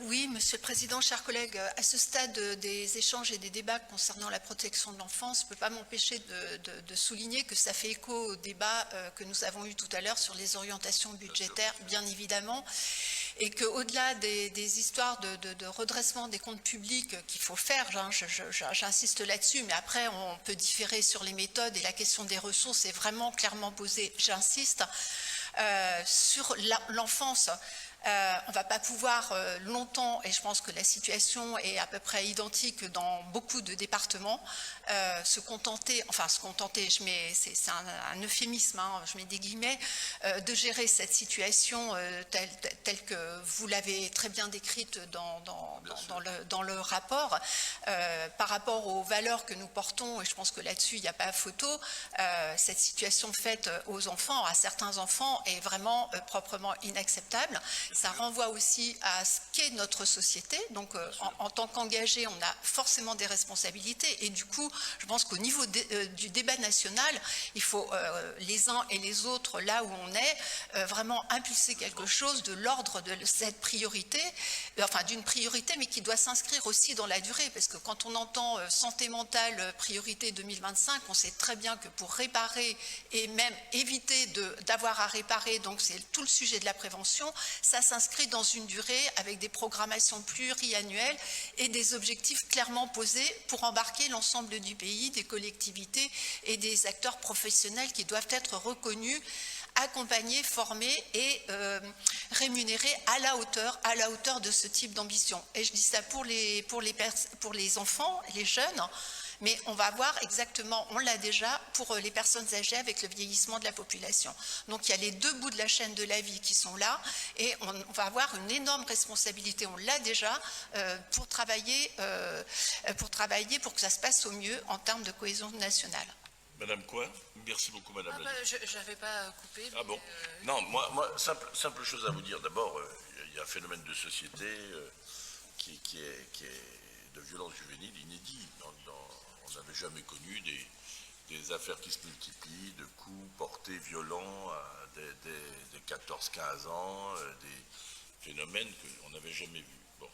Oui, Monsieur le Président, chers collègues, à ce stade des échanges et des débats concernant la protection de l'enfance, je ne peux pas m'empêcher de souligner que ça fait écho au débat que nous avons eu tout à l'heure sur les orientations budgétaires, bien évidemment, et qu'au-delà des histoires de redressement des comptes publics qu'il faut faire, j'insiste là-dessus, mais après on peut différer sur les méthodes et la question des ressources est vraiment clairement posée, j'insiste. Sur l'enfance, on ne va pas pouvoir longtemps, et je pense que la situation est à peu près identique dans beaucoup de départements, se contenter, c'est un euphémisme, hein, je mets des guillemets, de gérer cette situation telle que vous l'avez très bien décrite dans le rapport, par rapport aux valeurs que nous portons, et je pense que là-dessus il n'y a pas photo, cette situation faite aux enfants, à certains enfants, est vraiment proprement inacceptable. Ça renvoie aussi à ce qu'est notre société. Donc, en tant qu'engagé, on a forcément des responsabilités. Et du coup, je pense qu'au niveau du débat national, il faut les uns et les autres, là où on est, vraiment impulser quelque chose de l'ordre de cette priorité, enfin d'une priorité, mais qui doit s'inscrire aussi dans la durée. Parce que quand on entend santé mentale, priorité 2025, on sait très bien que pour réparer et même éviter d'avoir à réparer, donc c'est tout le sujet de la prévention, ça s'inscrit dans une durée avec des programmations pluriannuelles et des objectifs clairement posés pour embarquer l'ensemble du pays, des collectivités et des acteurs professionnels qui doivent être reconnus, accompagnés, formés et rémunérés à la hauteur de ce type d'ambition. Et je dis ça pour les enfants, les jeunes, mais on va voir exactement, on l'a déjà, pour les personnes âgées avec le vieillissement de la population. Donc il y a les deux bouts de la chaîne de la vie qui sont là et on va avoir une énorme responsabilité, on l'a déjà, pour travailler pour que ça se passe au mieux en termes de cohésion nationale. Madame quoi? Merci beaucoup, Madame la députée. Je n'avais pas coupé. Ah bon? Non, moi simple chose à vous dire. D'abord, il y a un phénomène de société qui est de violence juvénile inédit. On n'avait jamais connu des affaires qui se multiplient, de coups portés violents à des 14-15 ans, des phénomènes qu'on n'avait jamais vus. Bon,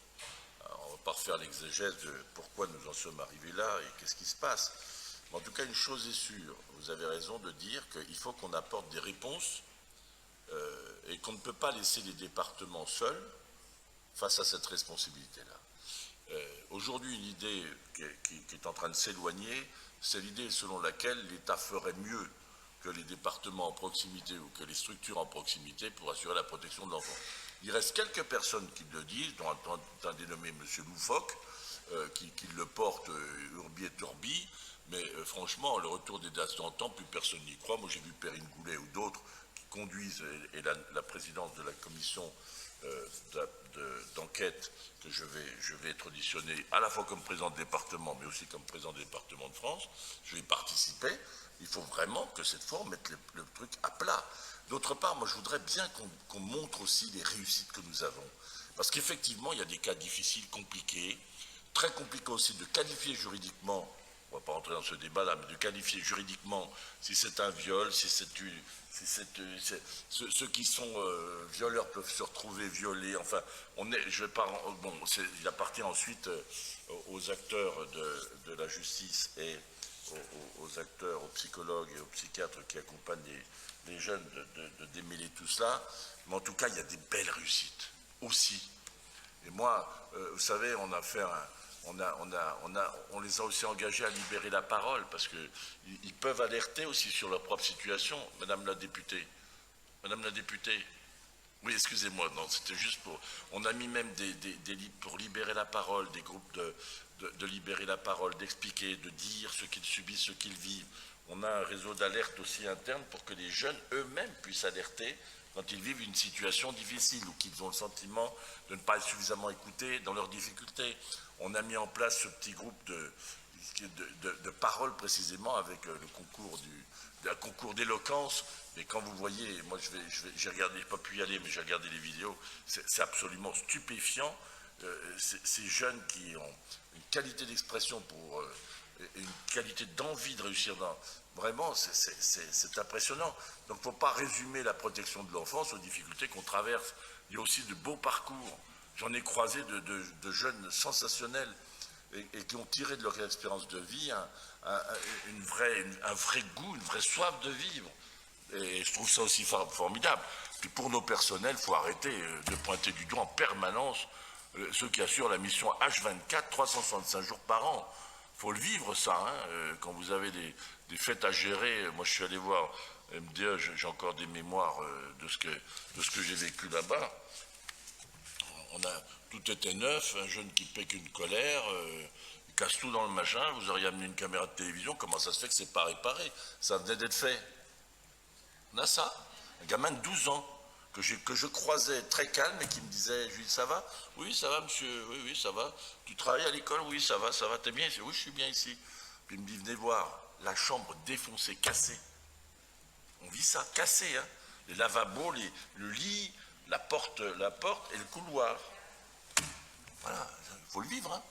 alors, on ne va pas refaire l'exégèse de pourquoi nous en sommes arrivés là et qu'est-ce qui se passe. Mais en tout cas, une chose est sûre, vous avez raison de dire qu'il faut qu'on apporte des réponses et qu'on ne peut pas laisser les départements seuls face à cette responsabilité-là. Aujourd'hui, une idée qui est en train de s'éloigner, c'est l'idée selon laquelle l'État ferait mieux que les départements en proximité ou que les structures en proximité pour assurer la protection de l'enfant. Il reste quelques personnes qui le disent, dont un dénommé M. Loufoque, qui le porte urbi et turbi, mais franchement, le retour des dates en temps, plus personne n'y croit. Moi, j'ai vu Perrine Goulet ou d'autres qui conduisent, et la présidence de la commission d'enquête que je vais être auditionné à la fois comme président de département mais aussi comme président du département de France, je vais y participer. Il faut vraiment que cette fois on mette le truc à plat. D'autre part, moi je voudrais bien qu'on montre aussi les réussites que nous avons, parce qu'effectivement il y a des cas difficiles, compliqués, très compliqué aussi de qualifier juridiquement. On ne va pas rentrer dans ce débat-là, mais de qualifier juridiquement si c'est un viol, ceux qui sont violeurs peuvent se retrouver violés. Enfin, il appartient ensuite aux acteurs de la justice et aux acteurs, aux psychologues et aux psychiatres qui accompagnent les jeunes de démêler tout cela. Mais en tout cas, il y a des belles réussites aussi. Et moi, vous savez, on a fait on les a aussi engagés à libérer la parole, parce qu'ils peuvent alerter aussi sur leur propre situation. Madame la députée, oui, excusez-moi, non, c'était juste pour... On a mis même des livres pour libérer la parole, des groupes de libérer la parole, d'expliquer, de dire ce qu'ils subissent, ce qu'ils vivent. On a un réseau d'alerte aussi interne pour que les jeunes eux-mêmes puissent alerter quand ils vivent une situation difficile ou qu'ils ont le sentiment de ne pas être suffisamment écoutés dans leurs difficultés. On a mis en place ce petit groupe de paroles précisément avec le concours d'éloquence. Et quand vous voyez, moi j'ai regardé, je n'ai pas pu y aller, mais j'ai regardé les vidéos, c'est absolument stupéfiant. Ces jeunes qui ont une qualité d'expression une qualité d'envie de réussir vraiment, c'est impressionnant. Donc il ne faut pas résumer la protection de l'enfance aux difficultés qu'on traverse. Il y a aussi de beaux parcours. J'en ai croisé de jeunes sensationnels et qui ont tiré de leur expérience de vie un vrai goût, une vraie soif de vivre. Et je trouve ça aussi formidable. Puis pour nos personnels, il faut arrêter de pointer du doigt en permanence ceux qui assurent la mission H24, 365 jours par an. Il faut le vivre ça, hein. Quand vous avez des fêtes à gérer. Moi je suis allé voir MDE, j'ai encore des mémoires de ce que j'ai vécu là-bas. Tout était neuf, un jeune qui paie qu'une colère, il casse tout dans le machin, vous auriez amené une caméra de télévision, comment ça se fait que c'est pas réparé? Ça venait d'être fait. On a ça, un gamin de 12 ans, que je croisais très calme et qui me disait, je lui dis, ça va? Oui, ça va monsieur, oui, ça va. Tu travailles à l'école? Oui, ça va, t'es bien ici? Oui, je suis bien ici. Puis il me dit, venez voir, la chambre défoncée, cassée. On vit ça, cassé, hein. Les lavabos, le lit, la porte et le couloir. Voilà, il faut le vivre, hein.